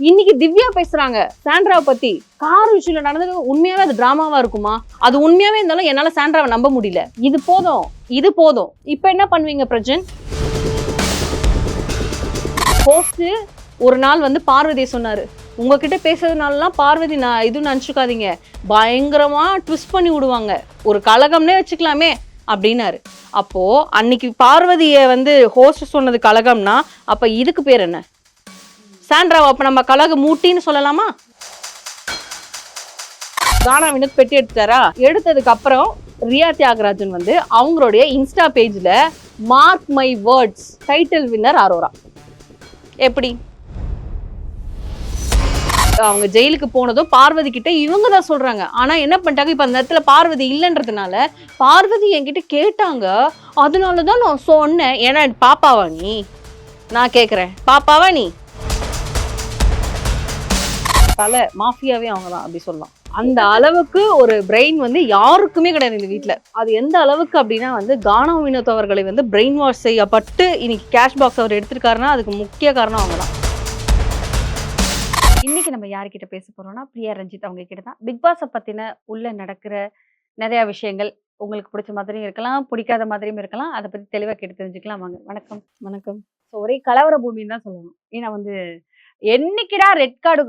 இன்னைக்கு திவ்யா பேசுறாங்க சாண்ட்ராவை பத்தி. கார் விஷயம்ல நடந்தது உண்மையாவே அது டிராமாவா இருக்குமா? அது உண்மையாவே இருந்தாலும் என்னால சாண்ட்ராவை நம்ப முடியல. இது போதும். இப்ப என்ன பண்ணுவீங்க பிரஜன்? போஸ்ட் ஒரு நாள் வந்து பார்வதி சொன்னாரு, உங்ககிட்ட பேசுறதுனாலலாம் பார்வதி நான் இதுன்னு நினச்சிக்காதீங்க, பயங்கரமா ட்விஸ்ட் பண்ணி விடுவாங்க, ஒரு கலகம்னே வச்சுக்கலாமே அப்படின்னாரு. அப்போ அன்னைக்கு பார்வதியை வந்து ஹோஸ்ட் சொன்னது கலகம்னா அப்ப இதுக்கு பேர் என்ன? சாண்ட்ராவை அப்ப நம்ம கலக மூட்டின்னு சொல்லலாமா? கானா வினோத் பெட்டி எடுத்தாரா? எடுத்ததுக்கு அப்புறம் ரியா தியாகராஜன் வந்து அவங்களுடைய இன்ஸ்டா பேஜ்ல mark my words title winner Arora. எப்படி? அவங்க ஜெயிலுக்கு போனதும் பார்வதி கிட்ட இவங்க தான் சொல்றாங்க. ஆனா என்ன பண்ணிட்டாங்க, இப்ப அந்த இடத்துல பார்வதி இல்லைன்றதுனால பார்வதி என்கிட்ட கேட்டாங்க, அதனாலதான் நான் சொன்னேன். ஏன்னா பாப்பாவா நீ? நான் கேக்குறேன், பாப்பாவா நீ? பல மாஃபியாவே அவங்கதான் அப்படி சொல்லலாம். அந்த அளவுக்கு ஒரு பிரெயின் வந்து யாருக்குமே கிடையாது இந்த வீட்டுல. அது எந்த அளவுக்கு அப்படின்னா வந்து கானா வினோத் அவர்களை வந்து பிரெயின் வாஷ் செய்யப்பட்டு இன்னைக்கு கேஷ் பாக்ஸ் அவர் எடுத்திருக்காருன்னா அதுக்கு முக்கிய காரணம் அவங்கதான். இன்னைக்கு நம்ம யார்கிட்ட பேச போறோம்னா பிரியா ரஞ்சித் அவங்க கிட்ட தான். பிக் பாஸை பத்தின உள்ள நடக்கிற நிறைய விஷயங்கள் உங்களுக்கு பிடிச்ச மாதிரியும் இருக்கலாம், பிடிக்காத மாதிரியும் இருக்கலாம். அதை பத்தி தெளிவா கேட்டு தெரிஞ்சுக்கலாம் வாங்க. வணக்கம். வணக்கம். ஒரே கலவர பூமின்னு தான் சொல்லணும். ஏன்னா வந்து என்னைக்குடா ரெட் கார்டு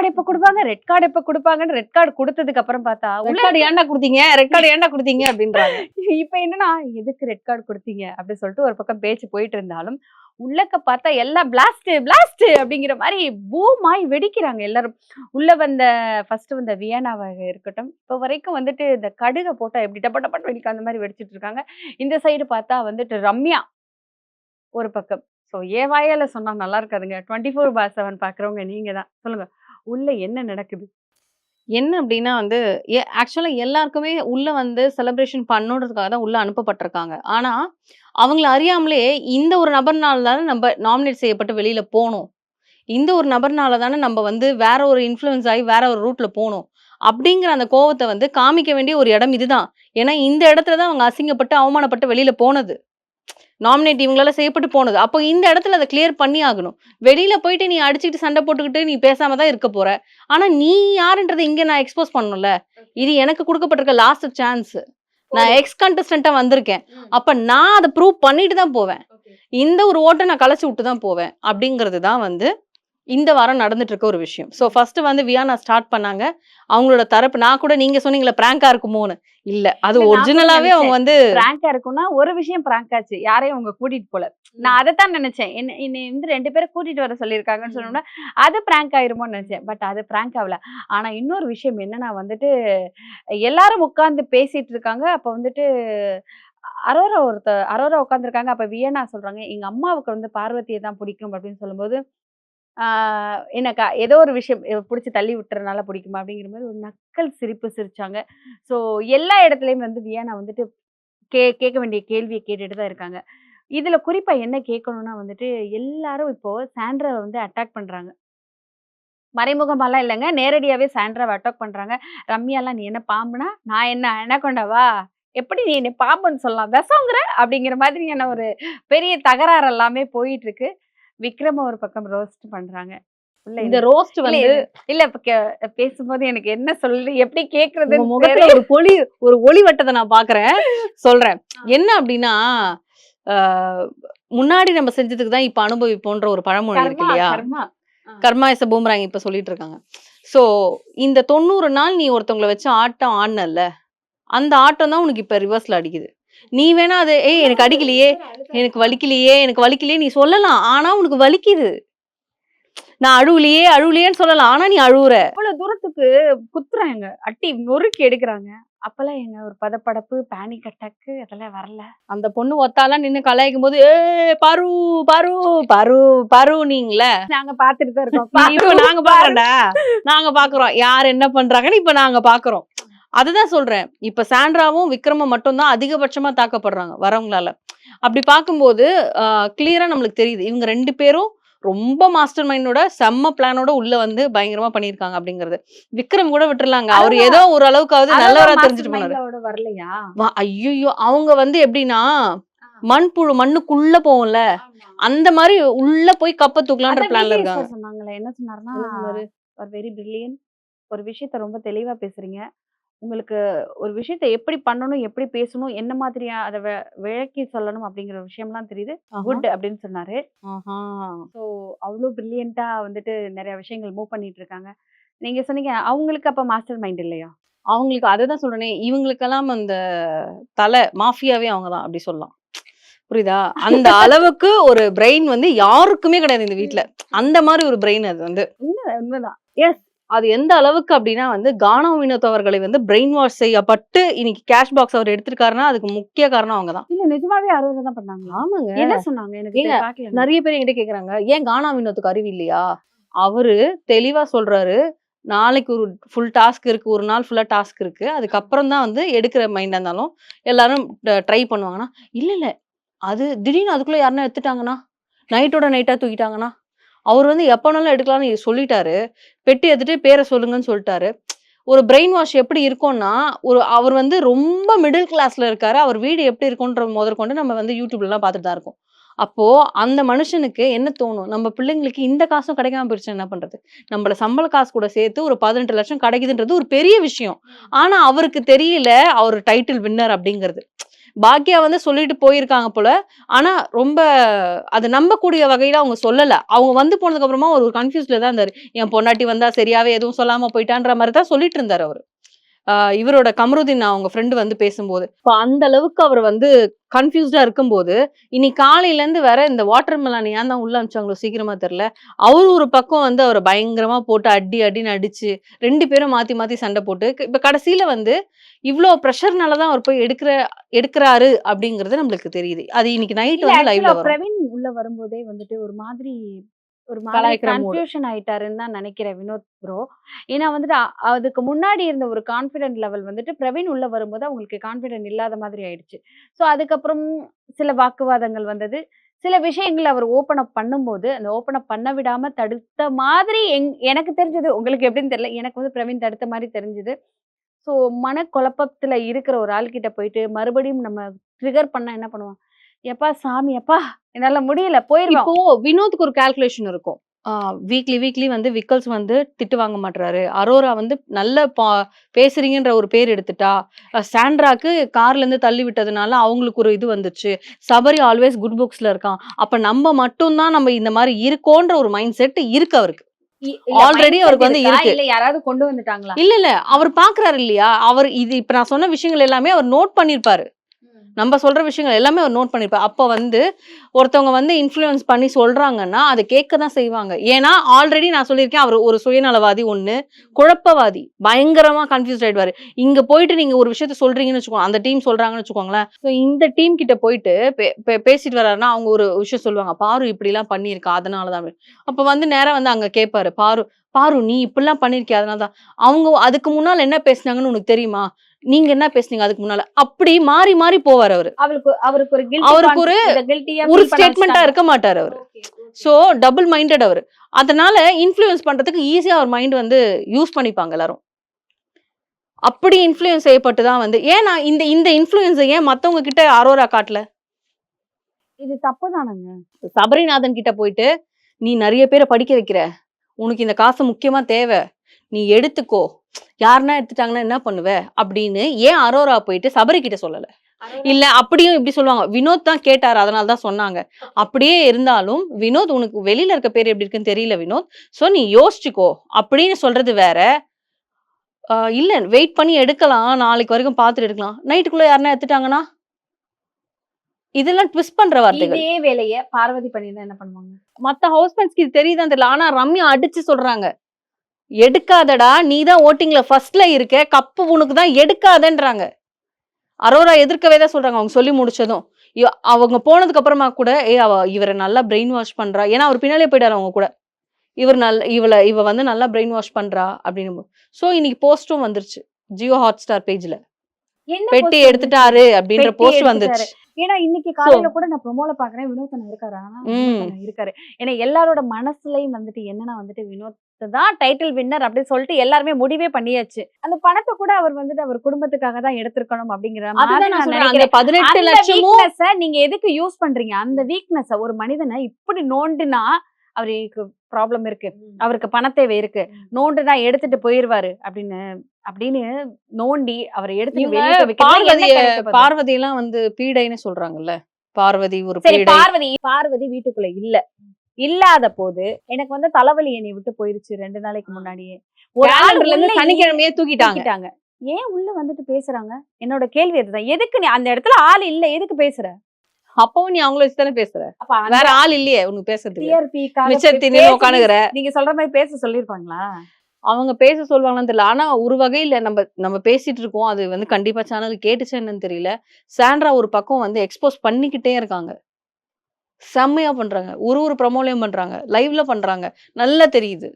எப்ப கொடுப்பாங்க, ரெட் கார்டு ரெட் கார்டு கொடுத்ததுக்கு அப்புறம் பார்த்தா ரெட் கார்டு ஏன்டா கொடுத்தீங்க அப்படின்றாங்க. இப்ப என்னன்னா எதுக்கு ரெட் கார்டு கொடுத்தீங்க அப்படின்னு சொல்லிட்டு ஒரு பக்கம் பேச்சு போயிட்டு இருந்தாலும் உள்ளக்க பார்த்தா எல்லாம் பிளாஸ்ட் அப்படிங்கிற மாதிரி பூமாய் வெடிக்கிறாங்க எல்லாரும். உள்ள வந்த ஃபர்ஸ்ட் வந்த வியனாவாக இருக்கட்டும், இப்போ வரைக்கும் வந்துட்டு இந்த கடுகை போட்டா எப்படி டப்பட்டு வெடிக்க அந்த மாதிரி வெடிச்சிட்டு இருக்காங்க. இந்த சைடு பார்த்தா வந்துட்டு ரம்யா ஒரு பக்கம். ஸோ ஏன் வாயால சொன்னா நல்லா இருக்காதுங்க. 24/7 பாக்குறவங்க நீங்க தான் சொல்லுங்க, உள்ள என்ன நடக்குது? என்ன அப்படின்னா வந்து ஆக்சுவலா எல்லாருக்குமே உள்ள வந்து செலிப்ரேஷன் பண்ணணுன்றதுக்காக தான் உள்ள அனுப்பப்பட்டிருக்காங்க. ஆனா அவங்கள அறியாமலே இந்த ஒரு நபர்னால தானே நம்ம நாமினேட் செய்யப்பட்டு வெளியில போனோம். இந்த ஒரு நபர்னால தானே நம்ம வந்து வேற ஒரு இன்ஃப்ளூயன்ஸ் ஆகி வேற ஒரு ரூட்ல போனோம். அப்படிங்கிற அந்த கோவத்தை வந்து காமிக்க வேண்டிய ஒரு இடம் இதுதான். ஏன்னா இந்த இடத்துல தான் அவங்க அசிங்கப்பட்டு அவமானப்பட்டு வெளியில போனது. நாமினேட் இவங்களால செய்யப்பட்டு போனது. அப்போ இந்த இடத்துல அதை கிளியர் பண்ணி ஆகணும். வெளியில போயிட்டு நீ அடிச்சுக்கிட்டு சண்டை போட்டுக்கிட்டு நீ பேசாம தான் இருக்க போற. ஆனா நீ யாருன்றதை இங்க நான் எக்ஸ்போஸ் பண்ணணும்ல. இது எனக்கு கொடுக்கப்பட்டிருக்க லாஸ்ட் சான்ஸ். நான் எக்ஸ் கண்டஸ்டன்ட்டா வந்திருக்கேன். அப்ப நான் அதை ப்ரூவ் பண்ணிட்டு தான் போவேன். இந்த ஒரு ஓட்டை நான் கலைச்சு விட்டு தான் போவேன். அப்படிங்கிறது தான் வந்து இந்த வாரம் நடந்துட்டு இருக்க ஒரு விஷயம். ஸோ ஃபர்ஸ்ட் வந்து வியானா ஸ்டார்ட் பண்ணாங்க. அவங்களோட தரப்பு நான் கூட நீங்க சொன்னீங்களா பிராங்கா இருக்குமோன்னு. இல்ல அது ஒரிஜினலாவே அவங்க வந்து பிராங்கா இருக்கும்னா ஒரு விஷயம் பிராங்க் ஆச்சு, யாரையும் அவங்க கூட்டிட்டு போல. நான் அதைத்தான் நினைச்சேன். என்னை வந்து 2 பேரை கூட்டிட்டு வர சொல்லியிருக்காங்கன்னு சொன்னோம்னா அது பிராங்க் ஆயிருமோன்னு நினைச்சேன். பட் அது பிராங்க் ஆகல. ஆனா இன்னொரு விஷயம் என்னன்னா வந்துட்டு எல்லாரும் உட்கார்ந்து பேசிட்டு இருக்காங்க. அப்ப வந்துட்டு அரோரா உட்காந்துருக்காங்க. அப்ப வியனா சொல்றாங்க, எங்க அம்மாவுக்கு வந்து பார்வதியை தான் பிடிக்கும் அப்படின்னு சொல்லும்போது எனக்கு ஏதோ ஒரு விஷயம் பிடிச்சி தள்ளி விட்டுறதுனால பிடிக்குமா அப்படிங்கிற மாதிரி ஒரு நக்கல் சிரிப்பு சிரிச்சாங்க. ஸோ எல்லா இடத்துலையும் வந்து வியானா வந்துட்டு கேட்க வேண்டிய கேள்வியை கேட்டுட்டு தான் இருக்காங்க. இதுல குறிப்பா என்ன கேட்கணும்னா வந்துட்டு எல்லாரும் இப்போ சாண்ட்ராவை வந்து அட்டாக் பண்றாங்க. மறைமுகமாலாம் இல்லைங்க, நேரடியாவே சாண்ட்ராவை அட்டாக் பண்றாங்க. ரம்யாலாம் நீ என்ன பாம்புனா நான் என்ன அனகொண்டாவா, எப்படி நீ என்ன பாம்புன்னு சொல்லலாம், விஷங்கிற அப்படிங்கிற மாதிரியான ஒரு பெரிய தகராறு எல்லாமே போயிட்டு இருக்கு. விக்ரம் ஒரு பக்கம் ரோஸ்ட் பண்றாங்க. இந்த ரோஸ்ட் வந்து இல்ல பேசும்போது எனக்கு என்ன சொல்லு எப்படி கேக்குறது முகத்துல ஒரு ஒளி வட்டத்தை நான் பாக்குறேன் சொல்றேன். என்ன அப்படின்னா முன்னாடி நம்ம செஞ்சதுக்கு தான் இப்ப அனுபவிப்போன்ற ஒரு பழமொழி இருக்கு இல்லையா? கர்மா இஸ் அ பூமராங் இப்ப சொல்லிட்டு இருக்காங்க. சோ இந்த 90 நாள் நீ ஒருத்தவங்களை வச்சு ஆட்டம் ஆடினல்ல, அந்த ஆட்டம் தான் உனக்கு இப்ப ரிவர்ஸ்ல அடிக்குது. நீ வேணா அது எனக்கு அடிக்கலையே, எனக்கு வலிக்கலையே நீ சொல்லலாம். ஆனா உனக்கு வலிக்குது. நான் அழுவலையேன்னு சொல்லலாம். ஆனா நீ அழுவுற. அவ்வளவு தூரத்துக்கு குத்துறாங்க, அட்டி நொறுக்கி எடுக்கிறாங்க. அப்பெல்லாம் எங்க ஒரு பதப்படப்பு, பேனிக் அட்டாக் அதெல்லாம் வரல. அந்த பொண்ணு ஒத்தாலாம் நின்னு கலாய்க்கும் போது பாரு பாரு பாரு பாரு நீங்கள நாங்க பாத்துட்டு தான் இருக்கோம். இப்ப நாங்க பாக்குறோம்டா, நாங்க பாக்குறோம் யார் என்ன பண்றாங்கன்னு இப்ப நாங்க பாக்குறோம். அதுதான் சொல்றேன். இப்ப சாண்ட்ராவும் விக்ரமும் மட்டும் தான் அதிகபட்சமா தாக்கப்படுறாங்க வரவங்களால. அப்படி பார்க்கும்போது கிளியரா நம்மளுக்கு தெரியுது இவங்க 2 பேரும் ரொம்ப மாஸ்டர் மைண்டோட செம்ம பிளானோட உள்ள வந்து பயங்கரமா பண்ணிருக்காங்க அப்படிங்கறது. விக்ரம் கூட விட்டுறலாங்க, அவர் ஏதோ ஒரு அளவுக்காவது நல்லவரா தெரிஞ்சுட்டு போனாரு. வரலையா? ஐயோ அவங்க வந்து எப்படின்னா மண்புழு மண்ணுக்குள்ள போகும்ல, அந்த மாதிரி உள்ள போய் கப்ப தூக்கலான்ற அதான் பிளான்ல விஜய் இருக்காங்க. சார் சொன்னாங்களே, என்ன சொன்னாருன்னா, என்ன சொன்னாரு? Very brilliant. ஒரு விஷயத்த ரொம்ப தெளிவா பேசுறீங்க. உங்களுக்கு ஒரு விஷயத்த எப்படி பண்ணணும், எப்படி பேசணும், என்ன மாதிரியா அத விளக்கி சொல்லணும் அப்படிங்கிற விஷயம்லாம் தெரியுது. ஆஹா, குட் அப்படின்னு சொன்னாரு. ஆஹா. ஸோ அவ்ளோ பிரில்லியன்ட்டா வந்துட்டு நெறைய விஷயங்கள் மூவ் பண்ணிட்டு இருக்காங்க. நீங்க சொன்னீங்க, அவங்களுக்கு அப்ப மாஸ்டர் மைண்ட் இல்லையா? அவங்களுக்கு அததான் சொல்றேனே, இவங்களுக்கெல்லாம் அந்த மாஃபியாவே அவங்க தான் அப்படி சொல்லலாம். புரியுதா? அந்த அளவுக்கு ஒரு பிரெயின் வந்து யாருக்குமே கிடையாது இந்த வீட்ல. அந்த மாரி ஒரு பிரெயின் அது வந்து. உண்மைதான். எஸ். அது எந்த அளவுக்கு அப்டின்னா வந்து, கானா வினோத் அவர்களை வந்து பிரெயின் வாஷ் செய்யப்பட்டு, இன்னைக்கு கேஷ் பாக்ஸ் அவர் எடுத்திருக்காருன்னா, அதுக்கு முக்கிய காரணம் அவங்க தான். இல்ல நிஜமாவே அறுவடை தான் பண்ணாங்களா? ஆமாங்க. என்ன சொன்னாங்க? எனக்கு ஏங்க பார்க்கல நான். நெறைய பேர் என்கிட்ட கேட்கறாங்க, "ஏன் கானா வினோத்துக்கு அறிவு இல்லையா?" அவரு தெளிவா சொல்றாரு, "நாளைக்கு ஒரு ஃபுல் டாஸ்க் இருக்கு. ஒரு நாள் ஃபுல்லா டாஸ்க் இருக்கு. அதுக்கப்புறம் தான் வந்து எடுக்கிற மைண்டா இருந்தாலும், எல்லாரும் ட்ரை பண்ணுவாங்கன்னா." இல்ல, இல்ல. அது திடீர்னு அதுக்குள்ள யாருன்னா எடுத்துட்டாங்கன்னா, நைட்டோட நைட்டா தூக்கிட்டாங்கன்னா, அவரு வந்து எப்ப வேணாலும் எடுக்கலாம்னு சொல்லிட்டாரு. பெட்டி எடுத்துட்டு பேர சொல்லுங்கன்னு சொல்ட்டாரு. ஒரு பிரெயின் வாஷ் எப்படி இருக்கும்னா, அவர் வந்து ரொம்ப மிடில் கிளாஸ்ல இருக்காரு. அவர் வீடு எப்படி இருக்குன்ற முதற்கொண்டு நம்ம வந்து YouTubeலலாம் பார்த்துட்டு தான் இருக்கோம். அப்போ அந்த மனுஷனுக்கு என்ன தோணும்? நம்ம பிள்ளைங்களுக்கு இந்த காசும் கிடைக்காம போயிருச்சுனா என்ன பண்றது? நம்மள சம்பள காசு கூட சேர்த்து ஒரு 18,00,000 கிடைக்குதுன்றது ஒரு பெரிய விஷயம். ஆனா அவருக்கு தெரியல, அவரு டைட்டில் வின்னர் அப்படிங்கிறது. பாக்யா வந்து சொல்லிட்டு போயிருக்காங்க போல. ஆனா, ரொம்ப அத நம்பக்கூடிய வகையில அவங்க சொல்லல. அவங்க வந்து போனதுக்கு அப்புறமா ஒரு கன்ஃப்யூஸ்ட்ல தான் இருந்தாரு. என் பொண்டாட்டி வந்தா சரியாவே எதுவும் சொல்லாம போயிட்டான்ற மாரி தான் சொல்லிட்டு இருந்தாரு அவரு. இவரோட கமருதீன் அவங்க ஃப்ரெண்ட் வந்து பேசும்போது. இப்ப அந்த அளவுக்கு அவர் வந்து கன்ஃப்யூஸ்டா இருக்கும்போது, இன்னைக்கு காலையிலேருந்து வேற இந்த வாட்டர் மெலன் ஏன் தான் உள்ள அனுப்பிச்சாங்களோ சீக்கிரமா தெரியல. அவரு ஒரு பக்கம் வந்து அவர பயங்கரமா போட்டு அடி அடின்னு அடிச்சு, 2 பேரும் மாத்தி மாத்தி சண்டை போட்டு, இப்ப கடைசியில வந்து இவ்ளோ பிரஷர்னால தான் அவர் போய் எடுக்குறாரு அப்படிங்கிறது நம்மளுக்கு தெரியுது. அது இன்னைக்கு நைட் இல்ல வந்து ஆக்சுவலா லைவ்ல வரும். பிரவீன் உள்ள வரும்போதே வந்துட்டு ஒரு மாதிரி கலாய்க்கிற மூடு. கன்ஃப்யூஷன் ஆயிட்டாருன்னு தான் நெனைக்கிறேன் வினோத் ப்ரோ. ஏன்னா வந்துட்டு அதுக்கு முன்னாடி இருந்த ஒரு கான்ஃபிடென்ட் லெவல் வந்துட்டு பிரவீன் உள்ள வரும்போது அவங்களுக்கு கான்ஃபிடென்ட் இல்லாத மாதிரி ஆயிடுச்சு. ஸோ அதுக்கப்புறம் சில வாக்குவாதங்கள் வந்தது. சில விஷயங்கள் அவர் ஓப்பன் அப் பண்ணும்போது, அந்த ஓப்பன் அப் பண்ண விடாம தடுத்த மாதிரி எனக்கு தெரிஞ்சது. உங்களுக்கு எப்படின்னு தெரியல. எனக்கு வந்து பிரவீன் தடுத்த மாரி தெரிஞ்சது. ஸோ மனக்குழப்பத்துல இருக்கிற ஒரு ஆள்கிட்ட போயிட்டு மறுபடியும் நம்ம ட்ரிகர் பண்ணா என்ன பண்ணுவான்? "எப்பா சாமி அப்பா! என்னால முடியல போயிருவேன்." இப்போ வினோத்துக்கு ஒரு கால்குலேஷன் இருக்கும். ஆ வீக்லி வீக்லி வந்து விக்கல்ஸ் வந்து திட்டு வாங்க மாட்றாரு. அரோரா வந்து நல்ல பேசுறீங்கன்ற ஒரு பேர் எடுத்துட்டா. சாண்ட்ராக்கு கார்லருந்து தள்ளி விட்டதுனால அவங்களுக்கு ஒரு இது வந்துச்சு. சபரி ஆல்வேஸ் குட் புக்ஸ்ல இருக்கான். அப்ப நம்ம இந்த மாரி இருக்கோன்ற ஒரு மைண்ட் செட் இருக்கு அவருக்கு. இல்ல ஆல்ரெடி மைண்ட் செட் அவருக்கு வந்து இருக்கா? இருக்கு. இல்ல யாராவது கொண்டு வந்துட்டாங்களா? இல்ல, இல்ல. அவரு பார்க்குறாரு இல்லையா? இது இப்ப நான் சொன்ன விஷயங்கள் எல்லாமே அவர் நோட் பண்ணியிருப்பாரு. ம். நம்ம சொல்ற விஷயங்கள் எல்லாமே அவர் நோட் பண்ணியிருப்பார். அப்ப வந்து ஒருத்தவங்க வந்து இன்ஃப்ளூயன்ஸ் பண்ணி சொல்றாங்கன்னா, அத கேட்க தான் செய்வாங்க. ஏன்னா, ஆல்ரெடி நான் சொல்லியிருக்கேன், அவரு ஒரு சுயநலவாதி 1, குழப்பவாதி. பயங்கரமா கன்ஃப்யூஸ்ட் ஆயிடுவாரு. இங்க போயிட்டு நீங்க ஒரு விஷயத்த சொல்றீங்கன்னு வச்சுக்கோங்க, அந்த டீம் சொல்றாங்கன்னு வச்சுக்கோங்களேன். ஸோ இந்த டீம் கிட்ட போயிட்டு பேசிட்டு வர்றாருன்னா, அவங்க ஒரு விஷயம் சொல்லுவாங்க. "பாரு இப்படிலாம் பண்ணியிருக்கா, அதனால தான்" அப்படின்னு. அப்ப வந்து நேரா வந்து அங்க கேட்பாரு. "பாரு பாரு நீ இப்படிலாம் பண்ணியிருக்கிய, அதனால தான்." அவங்க அதுக்கு முன்னால என்ன பேசுனாங்கன்னு உனக்கு தெரியுமா? நீங்க என்ன பேசுனீங்க அதுக்கு முன்னால? அப்படி மாறி மாறி போவாரு அவரு. அவருக்கு ஒரு கில்டி அவருக்கு ஒரு கான்ஷியஸ் இத கில்ட்டியா ஒரு ஃபீல் பண்ண ஸ்டேட்மெண்ட்டா வச்சுட்டாங்க. இருக்க மாட்டாரு அவரு. Okay, okay. So double minded அவரு. அதனால இன்ஃப்ளூயன்ஸ் பண்றதுக்கு ஈஸியா அவர் மைண்ட் வந்து யூஸ் பண்ணிப்பாங்க எல்லாரும். அப்படி இன்ஃப்ளூயன்ஸ் செய்யப்பட்டு தான் வந்து ஏன் நான் இந்த இந்த இன்ஃப்ளூயன்ஸ ஏன் மத்தவங்க கிட்ட அரோரா காட்டல? இது தப்பு தானங்க. சபரிநாதன் கிட்ட போயிட்டு, "நீ நெறைய பேர படிக்க வைக்கிற. உனக்கு இந்த காசு முக்கியமா தேவ. நீ எடுத்துக்கோ. யாருன்னா எடுத்துட்டாங்கன்னா என்ன பண்ணுவ?" அப்படின்னு ஏன் அரோரா போயிட்டு சபரி கிட்ட சொல்லல? இல்ல அப்படியும் இப்படி சொல்லுவாங்க. வினோத் தான் கேட்டாரு. அதனால தான் சொன்னாங்க. அப்படியே இருந்தாலும், "வினோத் உனக்கு வெளியில இருக்க பேர் எப்படி இருக்குன்னு தெரியல வினோத். சோ நீ யோசிச்சுக்கோ." அப்படின்னு சொல்றது வேற. இல்ல வெயிட் பண்ணி எடுக்கலாம். நாளைக்கு வரைக்கும் பார்த்துட்டு எடுக்கலாம். நைட்டுக்குள்ள யாருன்னா எடுத்துட்டாங்கன்னா? இதெல்லாம் ட்விஸ்ட் பண்ற வார்த்தைகள். இதே வேலைய பார்வதி பண்ணியிருந்தா என்ன பண்ணுவாங்க? மத்த ஹவுஸ்மேட்ஸ்க்கு இது தெரியுதான்னு தெரியல. ஆனா ரம்யா அடிச்சு சொல்றாங்க. "எடுக்காதடா! நீ தான் வோட்டிங்ல ஃபர்ஸ்ட்ல இருக்க. கப்பு உனக்கு தான் எடுக்காதன்றாங்க." அரோரா எதிர்க்கவே தான் சொல்றாங்க. அவங்க சொல்லி முடிச்சதும். அவங்க போனதுக்கு அப்புறமா கூட, இவர நல்லா பிரெயின் வாஷ் பண்றா." ஏன்னா அவரு பின்னாடியே போயிட்டாரு அவங்க கூட. இவ வந்து நல்லா பிரெயின் வாஷ் பண்றா அப்படின்னு. சோ இன்னைக்கு போஸ்டும் வந்துருச்சு. ஜியோ ஹாட்ஸ்டார் பேஜ்ல. என்ன பெட்டி post எடுத்துட்டாரு அப்படின்ற பெட்டி போஸ்ட் எடுத்துட்டாரு. வந்துச்சு. ஏன்னா இன்னைக்கு காலையில கூட நான் ப்ரோமோல பாக்குறேன் வினோத் அண்ணா இருக்காரு. ஆனா வினோத் அண்ணா இருக்காரு. ஏன்னா எல்லாரோட மனசுலயும் வந்துட்டு என்னன்னா வந்துட்டு வினோத் தான் டைட்டில் வின்னர் அப்படின்னு சொல்லிட்டு எல்லாருமே முடிவே பண்ணியாச்சு. அந்த பணத்தை கூட அவர் வந்துட்டு அவர் குடும்பத்துக்காக தான் எடுத்திருக்கணும் அப்படிங்கிற அதுதான் மாதிரி நான் நான் சொல்றேன். அந்த நினைக்கிறேன். 18 அந்த லட்சமும் வீக்னஸ நீங்க எதுக்கு யூஸ் பண்றீங்க? அந்த வீக்னஸ ஒரு மனிதனை இப்படி நோண்டுனா அவருக்கு ப்ராப்ளம் இருக்கு, அவருக்கு பணத்தேவை இருக்கு, நோண்டுனா எடுத்துட்டு போயிருவாரு அப்படின்னு நோண்டி அவரை எடுத்துட்டு இவங்க வெளியே போய் வைக்கிறதுல என்ன பார்வதிய கிடைக்க போகுது? பார்வதி எல்லாம் வந்து பீடைன்னு சொல்றாங்கல்ல. பார்வதி ஒரு சரி, பீடை. பார்வதி வீட்டுக்குள்ள இல்லாத போது எனக்கு வந்து தலைவலி என்னை விட்டு போயிருச்சு 2 நாளைக்கு முன்னாடியே. ஒரு ஆள் கேலண்டர்ல உள்ள இருந்து சனிக்கிழமையே தூக்கிட்டாங்க. தூக்கிட்டாங்க. ஏன் உள்ள வந்துட்டு பேசுறாங்க? என்னோட கேள்வி அதுதான். எதுக்கு நீ அந்த இடத்துல ஆள் இல்ல, எதுக்கு பேசுற? அப்பவும் நீ அவங்கள வச்சு தானே பேசுற. அப்ப அந்த வேற ஆள் இல்லையே உனக்கு பேசுறதுக்கு. டிஆர்பிக்காக மிச்சர் தின்னு பேசி உட்காந்துக்கிற. நீங்க சொல்ற மாதிரி பேச சொல்லிருப்பாங்களா? அவங்க பேச சொல்லுவாங்களான்னு தெரியல. ஆனா ஒரு வகையில நம்ம பேசிட்டு இருக்கோம். அது வந்து கண்டிப்பா சேனல் கேட்டுச்சா என்னன்னு தெரியல. சாண்ட்ரா ஒரு பக்கம் வந்து எக்ஸ்போஸ் பண்ணிக்கிட்டே இருக்காங்க. செம்மையா பண்றாங்க. ஒரு ப்ரமோலயும் பண்றாங்க. லைவ்ல பண்றாங்க. நல்லா தெரியுது.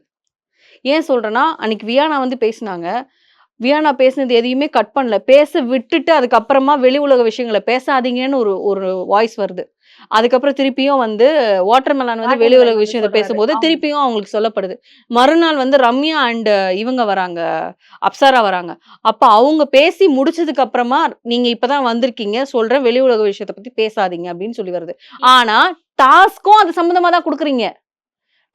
ஏன் சொல்றேன்னா, அன்னைக்கு வியானா வந்து பேசுனாங்க. வியானா பேசினது எதையுமே கட் பண்ணல. பேச விட்டுட்டு அதுக்கப்புறமா வெளி உலக விஷயங்கள பேசாதீங்கன்னு ஒரு ஒரு வாய்ஸ் வருது. அதுக்கப்புறம் திருப்பியும் வந்து வாட்டர்மெலன் வந்து வெளி உலக விஷயத்த பேசும்போது திருப்பியும் அவங்களுக்கு சொல்லப்படுது. மறுநாள் வந்து ரம்யா அண்ட் இவங்க வராங்க. அப்சரா வராங்க. அப்ப அவங்க பேசி முடிச்சதுக்கு அப்புறமா நீங்க இப்பதான் வந்திருக்கீங்க. சொல்றேன் வெளி உலக விஷயத்த பத்தி பேசாதீங்க அப்படின்னு சொல்லி வருது. ஆனா டாஸ்க்கும் அது சம்பந்தமா தான் குடுக்குறீங்க.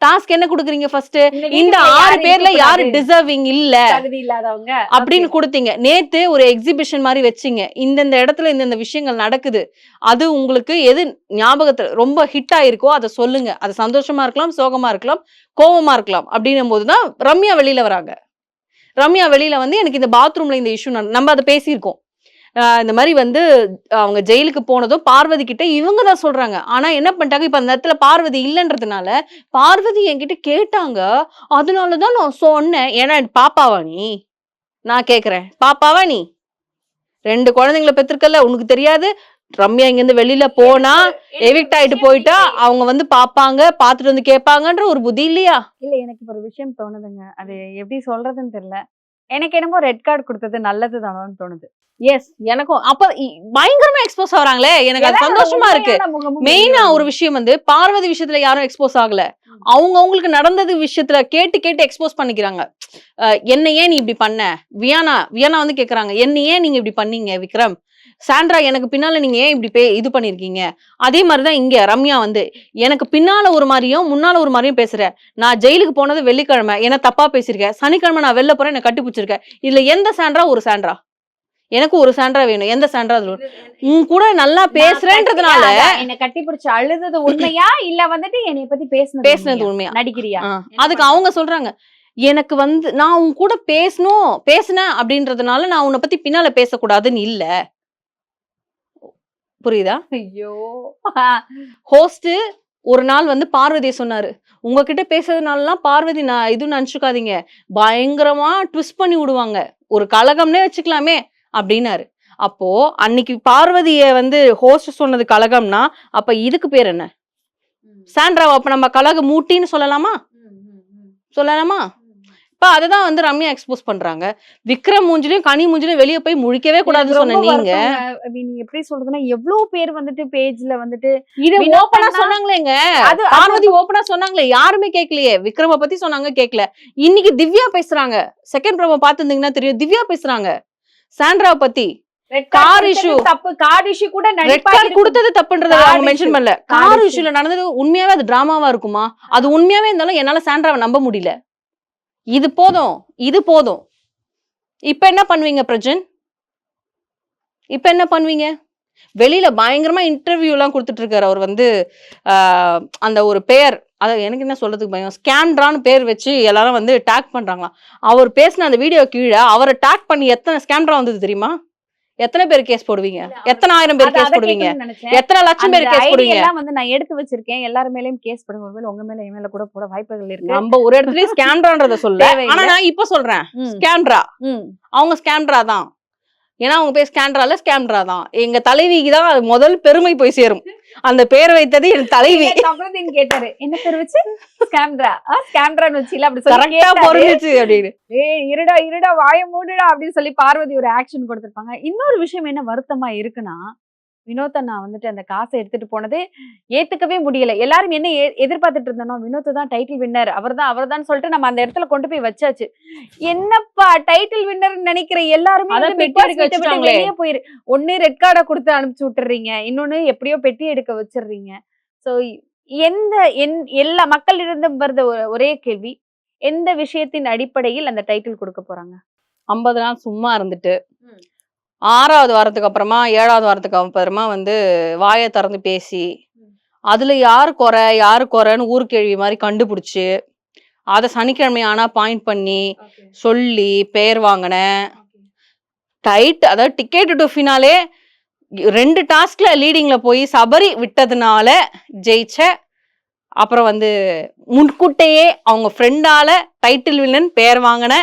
டாஸ்க் என்ன குடுக்குறீங்க ஃபர்ஸ்ட்? இந்த 6 பேர்ல யாரு டிசர்விங் இல்ல தகுதி இல்லாதவங்க அப்படின்னு குடுத்தீங்க. நேத்து ஒரு எக்ஸிபிஷன் மாதிரி வச்சீங்க. இந்தந்த இடத்துல இந்தந்த விஷயங்கள் நடக்குது. அது உங்களுக்கு எது ஞாபகத்துல ரொம்ப ஹிட் ஆயிருக்கோ அத சொல்லுங்க. அது சந்தோஷமா இருக்கலாம், சோகமா இருக்கலாம், கோவமா இருக்கலாம். அப்படின்னும் போதுதான் ரம்யா வெளியில வராங்க. ரம்யா வெளியில வந்து எனக்கு இந்த பாத்ரூம்ல இந்த இஷ்யூ நம்ம அத பேசியிருக்கோம். இந்த மாதிரி வந்து அவங்க ஜெயிலுக்கு போனதும் பார்வதி கிட்ட இவங்க தான் சொல்றாங்க. ஆனா என்ன பண்ணிட்டாங்க, இப்ப அந்த இடத்துல பார்வதி இல்லன்றதுனால பார்வதி என்கிட்ட கேட்டாங்க. அதனாலதான் நான் சொன்னேன். ஏன்னா பாப்பாவா நீ? நான் கேக்குறேன். பாப்பாவா நீ? 2 குழந்தைங்களை பெற்றிருக்கல, உனக்கு தெரியாது? ரம்யா இங்க இருந்து வெளியில போனா எவிக்ட் ஆயிட்டு போயிட்டா அவங்க வந்து பாப்பாங்க, பாத்துட்டு வந்து கேட்பாங்கன்ற ஒரு புத்தி இல்லையா? இல்ல எனக்கு இப்ப ஒரு விஷயம் தோணுதுங்க. அது எப்படி சொல்றதுன்னு தெரியல. எனக்கு என்னமோ ரெட் கார்டு கொடுத்தது நல்லது தானோன்னு தோணுது. எஸ், எனக்கும் அப்ப பயங்கரமா எக்ஸ்போஸ் ஆகுறாங்களே, எனக்கு அது சந்தோஷமா இருக்கு. மெயினா ஒரு விஷயம் வந்து பார்வதி விஷயத்துல யாரும் எக்ஸ்போஸ் ஆகல. அவங்களுக்கு நடந்தது விஷயத்துல கேட்டு எக்ஸ்போஸ் பண்ணிக்கிறாங்க. என்ன ஏன் நீ இப்படி பண்ண? வியானா வந்து கேக்குறாங்க, என்ன ஏன் நீங்க இப்படி பண்ணீங்க விக்ரம்? சாண்ட்ரா எனக்கு பின்னால நீங்க ஏன் இப்படி இது பண்ணிருக்கீங்க? அதே மாதிரிதான் இங்க ரம்யா வந்து எனக்கு பின்னால ஒரு மாதிரியும் முன்னால ஒரு மாதிரியும் பேசுற. நான் ஜெயிலுக்கு போனது வெள்ளிக்கிழமை, என்ன தப்பா பேசிருக்கேன். சனிக்கிழமை நான் வெளில போறேன், என்ன கட்டி பிடிச்சிருக்கேன். இதுல எந்த சாண்ட்ரா ஒரு சாண்ட்ரா? எனக்கு ஒரு சாண்ட்ரா வேணும். எந்த சாண்ட்ரா? உன் கூட நல்லா பேசுறேன்றதுனால என்ன கட்டி பிடிச்சு அழுதது உண்மையா இல்ல வந்துட்டு என்னைய பத்தி பேசுனது உண்மையா? நடிக்கிறியா? அதுக்கு அவங்க சொல்றாங்க, எனக்கு வந்து நான் உன் கூட பேசினேன் அப்படின்றதுனால நான் உன்னை பத்தி பின்னால பேசக்கூடாதுன்னு இல்ல. புரியுதா? ஐயோ, ஹோஸ்ட் ஒரு நாள் வந்து பார்வதியை சொன்னாரு, உங்ககிட்ட பேசுறதுனாலலாம் பார்வதி நான் இதுன்னு நினைச்சுக்காதீங்க, பயங்கரமா ட்விஸ்ட் பண்ணி விடுவாங்க, ஒரு கலகம்னே வச்சுக்கலாமே அப்படின்னாரு. அப்போ அன்னைக்கு பார்வதிய வந்து ஹோஸ்ட் சொன்னது கலகம்னா அப்ப இதுக்கு பேர் என்ன? சாண்ட்ராவை அப்ப நம்ம கலக மூட்டின்னு சொல்லலாமா? இப்ப அததான் வந்து ரம்யா எக்ஸ்போஸ் பண்றாங்க. விக்ரம் மூஞ்சிலையும் கனி மூஞ்சிலையும் வெளியே போய் முழிக்கவே கூடாதுன்னு சொன்ன நீங்க எப்படி சொல்றதுன்னா எவ்வளவு பேர் வந்துட்டு பேஜ்ல வந்துட்டு இது ஓபனா சொன்னாங்களேங்க. பார்வதி ஓபனா சொன்னாங்களே, யாருமே கேட்கலையே. விக்ரம பத்தி சொன்னாங்க, கேட்கல. இன்னைக்கு திவ்யா பேசுறாங்க. செகண்ட் ப்ரோமோ பாத்துருந்தீங்கன்னா தெரியும், திவ்யா பேசுறாங்க சாண்ட்ரா பத்தி. கார் இஷ்யூ தப்பு, கார் இஷ்யூ கூட ரெட் கார்டு கொடுத்தது தப்புன்றத அவங்க மென்ஷன் பண்ணல. கார் இஷ்யூல நடந்தது உண்மையாவே அது டிராமாவா இருக்குமா? அது உண்மையாவே இருந்தாலும் என்னால சாண்ட்ராவை நம்ப முடியல. இது போதும். இப்ப என்ன பண்ணுவீங்க பிரஜன்? இப்ப என்ன பண்ணுவீங்க? வெளியில பயங்கரமா இன்டர்வியூ எல்லாம் கொடுத்துட்டு இருக்காரு. அவர் வந்து அந்த ஒரு பெயர், அத எனக்கு என்ன சொல்றதுக்கு பயம், ஸ்கேம்ட்ரான்னு பேர் வச்சு எல்லாரும் வந்து டாக் பண்றாங்களாம். அவர் பேசின அந்த வீடியோ கீழே அவரை டாக் பண்ணி எத்தனை ஸ்கேம்ட்ரா வந்தது தெரியுமா? எத்தனை பேர் கேஸ் போடுவீங்க? எத்தனை ஆயிரம் பேர் கேஸ் போடுவீங்க? எத்தனை லட்சம் பேர் கேஸ் போடுவீங்க? வந்து நான் எடுத்து வச்சிருக்கேன். எல்லாரும் மேலயும் கேஸ் போடுங்க. ஒருவேளை உங்க மேல என் மேல கூட போட வாய்ப்புகள் இருக்கு. நம்ம ஒரு இடத்துலயே ஸ்கேம்ட்ரான்றத சொல்ல. ஆனா நான் இப்ப சொல்றேன், ஸ்கேம்ட்ரா அவங்க ஸ்கேம்ட்ரா தான். ஏன்னா அவங்க பேர் ஸ்கேம்ட்ரா தான். எங்க தலைவிக்கு தான் அது முதல் பெருமை போய் சேரும். அந்த பேர் வைத்தது என் தலைவி. கமலதீன் கேட்டாரு, என்ன பேர் வச்சு? ஸ்கேம்ட்ரான்னு வச்சுல அப்படி சொல்லி கரெக்டா பொருந்துச்சு அப்படின்னு. ஏய் இருடா வாய மூடுடா அப்படின்னு சொல்லி பார்வதி ஒரு ஆக்ஷன் கொடுத்திருப்பாங்க. இன்னொரு விஷயம் என்ன வருத்தமா இருக்குன்னா, வினோத் அண்ணா வந்துட்டு அந்த காசை எடுத்துட்டு போனது ஏத்துக்கவே முடியல. எல்லாரும் என்ன எதிர்பார்த்துட்டு இருந்தோம்னா, வினோத் தான் டைட்டில் வின்னர், அவர்தான் சொல்லிட்டு நம்ம அந்த இடத்துல கொண்டு போய் வச்சாச்சு. என்னப்பா டைட்டில் வின்னர் நினைக்கிற எல்லாருமே அதான் வந்து பெட்டி Big Boss எடுக்க வீட்டை விட்டு வச்சுட்டாங்களே. வெளியே போயிரு. ஒண்ணு ரெட் கார்டை கொடுத்து அனுப்பிச்சு விட்டுறீங்க, இன்னொன்னு எப்படியோ பெட்டி எடுக்க வச்சிடுறீங்க. சோ எல்லா மக்களிடம் வருத ஒரே கேள்வி, எந்த விஷயத்தின் அடிப்படையில் அந்த டைட்டில் கொடுக்க போறாங்க? 50 நாள் சும்மா இருந்துட்டு 6வது வாரத்துக்கு அப்புறமா 7வது வாரத்துக்கு அப்புறமா வந்து வாயை திறந்து பேசி அதுல யாரு குறைன்னு ஊர்கேள்வி மாதிரி கண்டுபிடிச்சு அதை சனிக்கிழமை ஆனா பாயிண்ட் பண்ணி சொல்லி பேர் வாங்கின அதாவது டிக்கெட் டு ஃபினாலே 2 டாஸ்க்ல லீடிங்ல போய் சபரி விட்டதுனால ஜெயிச்ச, அப்புறம் வந்து முன்கூட்டையே அவங்க ஃப்ரெண்டால டைட்டில் வில்லன் பேர் வாங்கின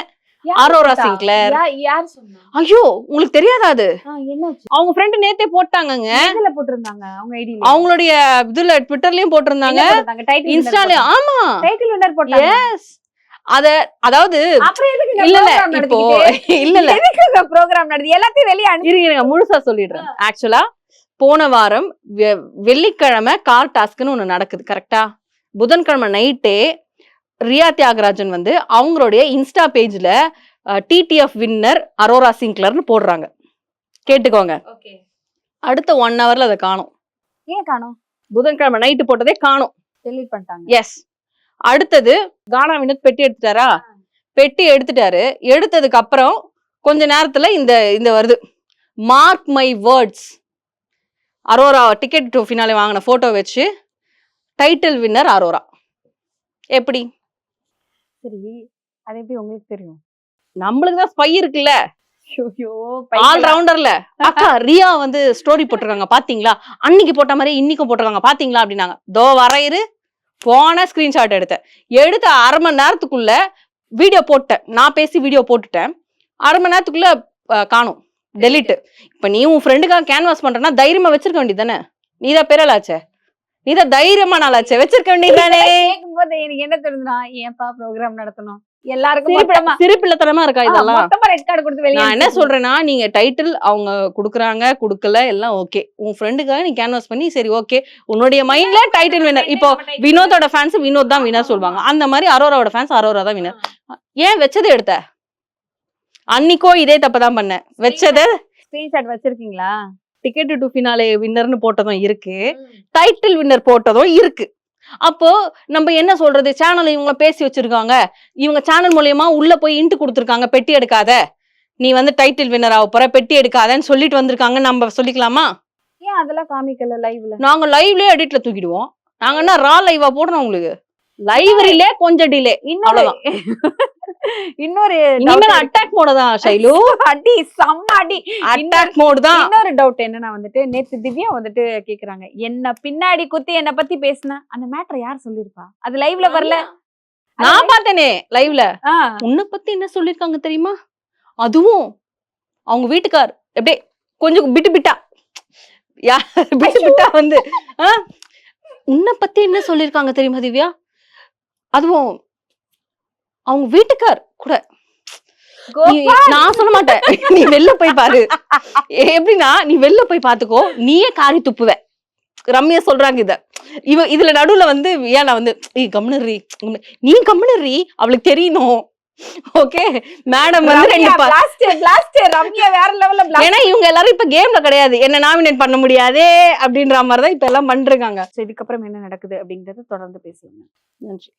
அரோரா சிங்க்லர். யார் சொன்னா? ஐயோ உங்களுக்கு தெரியாதா அது? என்னாச்சு? அவங்க ஃப்ரெண்ட் நேத்தே போட்டாங்கங்க. எதுல போட்டிருந்தாங்க? அவங்க ஐடில, அவங்களுடைய இதுல ட்விட்டர்லயும் போட்டிருந்தாங்க, இன்ஸ்டால. ஆமா டைட்டில் வின்னர் போட்டாங்க. எஸ். அதாவது அப்புறம் எதுக்கு இல்ல program இப்போ நடத்திக்கிட்டு? இல்ல எதுக்கு ப்ரோகிராம் நடத்தி எல்லாத்தையும் வெளிய அனுப்பி? இருங்க முழுசா சொல்லிடுறேன். ஆக்சுவலா போன வாரம் வெள்ளிக்கிழமை கார் டாஸ்க்னு ஒண்ணு நடக்குது கரெக்டா? புதன்கிழமை நைட்டே ரியா தியாகராஜன் வந்து அவங்களுடைய இன்ஸ்டா பேஜ்ல டிடிஎஃப் வின்னர் அரோரா சிங்க்லர்னு போடுறாங்க. கேட்டுக்கோங்க. அடுத்த 1 ஹவர்ல அதை காணோம். ஏன் காணோம்? புதன்கிழமை நைட்டு போட்டதே காணோம். டெலீட் பண்ணிட்டாங்க. எஸ். அடுத்தது கானா வினோத் பெட்டி எடுத்துட்டாரா? பெட்டி எடுத்துட்டாரு. எடுத்ததுக்கு அப்புறம் கொஞ்ச நேரத்துல இந்த வருது, mark my words, Arora ticket to finale வாங்கின போட்டோ வச்சு டைட்டில் வின்னர் அரோரா. எப்படி? சரி, அது எப்படி உங்களுக்கு தெரியும்? நம்மளுக்கு தான் ஸ்பை இருக்குல்ல, ஐயோ ஆல் ரவுண்டர்ல. அக்கா ரியா வந்து ஸ்டோரி போட்டிருக்காங்க பாத்தீங்களா, அன்னைக்கு போட்ட மாதிரி இன்னைக்கும் போட்டிருக்காங்க பாத்தீங்களா அப்படின்னாங்க. தோ வரையிரு போன ஸ்கிரீன்ஷாட் எடுத்த 1/2 மணி நேரத்துக்குள்ள வீடியோ போட்டேன். நான் பேசி வீடியோ போட்டுட்டேன். 1/2 மணி நேரத்துக்குள்ள காணும், டெலிட். இப்ப நீ உன் ஃப்ரெண்டுக்காக கேன்வாஸ் பண்றனா தைரியமா வச்சிருக்க வேண்டியதானே? நீதான் பெறலாச்சே, நீதான் தைரியமா நாளாச்சே, வச்சிருக்க வேண்டியதானே. கேட்கும்போது எனக்கு என்ன தெரியுதுன்னா, ஏன்பா ப்ரோகிராம் நடத்தணும்? எல்லாருக்கும் சிரிப்பில்லத்தனமா இருக்கா இதெல்லாம்? மொத்தமா ரெட் கார்டு கொடுத்து வெளிய நான் என்ன சொல்றேன்னா, நீங்க டைட்டில் அவங்க குடுக்குறாங்க குடுக்கல எல்லாம் ஓகே, உன் ஃப்ரெண்டுக்காக நீ கேன்வாஸ் பண்ணி சரி ஓகே, உன்னுடைய மைண்ட்ல டைட்டில் வின்னர். இப்போ வினோதோட ஃபேன்ஸ் வினோத் தான் வின்னர் சொல்லுவாங்க, அந்த மாதிரி அரோராவோட ஃபேன்ஸ் அரோரா தான் வின்னர். ஏன் வச்சதை எடுத்த? அன்னைக்கோ இதே தப்பதான் பண்ண, வச்சதை ஸ்கிரீன்ஷாட் வச்சிருக்கீங்களா? டிக்கெட் டு ஃபினாலே வின்னர்னு போட்டதும் இருக்கு, டைட்டில் வின்னர் போட்டதும் இருக்கு. அப்போ நம்ம என்ன சொல்றது, சேனல் இவங்க பேசி வச்சிருக்காங்க, இவங்க சேனல் மூலியமா உள்ள போய் இன்ட்டு கொடுத்துருக்காங்க, பெட்டி எடுக்காத, நீ வந்து டைட்டில் வின்னர் ஆக போற, பெட்டி எடுக்காதன்னு சொல்லிட்டு வந்திருக்காங்க. நம்ம சொல்லிக்கலாமா? ஏன் அதெல்லாம் காமிக்கல லைவ்ல? நாங்க லைவ்லயே எடிட்ல தூக்கிடுவோம். நாங்க என்ன ரா லைவா போடுறோம் உங்களுக்கு? லைவ்ரிலே கொஞ்சம் டிலே, அவ்வளவுதான். இன்னொரு இனிமேல் அட்டாக் மோட் தான் ஷைலு, அடி செம்ம அடி, அட்டாக் மோட் தான். இன்னொரு டவுட் என்னன்னா வந்துட்டு, நேத்து திவ்யா வந்துட்டு கேக்குறாங்க, என்ன பின்னாடி குத்தி என்ன பத்தி பேசின அந்த மேட்டர் யார் சொல்லிருப்பா? அது லைவ்ல வரல. நான் பார்த்தேனே லைவ்ல. உன்னை பத்தி என்ன சொல்லிருக்காங்க தெரியுமா? அதுவும் அவங்க வீட்டுக்கார் எப்படியே கொஞ்சம் பிட்டு பிட்டா வந்து உன்னை பத்தி என்ன சொல்லிருக்காங்க தெரியுமா திவ்யா? அதுவும் அவங்க வீட்டுக்கார் கூட. நான் சொல்ல மாட்டேன், நீ வெளில போய் பாரு. எப்படின்னா நீ வெளில போய் பாத்துக்கோ, நீயே காரி துப்புவ. ரம்யா சொல்றாங்க இத. இதுல நடுவுல வந்து ஏன் நான் வந்து கம்முனரி, நீ கம்முனரி, அவளுக்கு தெரியணும். ஓகே மேடம் வந்து ரம்யா வேற லெவல்ல. ஏன்னா இவங்க எல்லாரும் இப்ப கேம்ல கிடையாது, என்ன நாமினேட் பண்ண முடியாதே அப்படின்ற மாதிரிதான் இப்ப எல்லாம் பண்றாங்க. இதுக்கப்புறம் என்ன நடக்குது அப்படிங்கறத தொடர்ந்து பேசுவாங்க. நன்றி.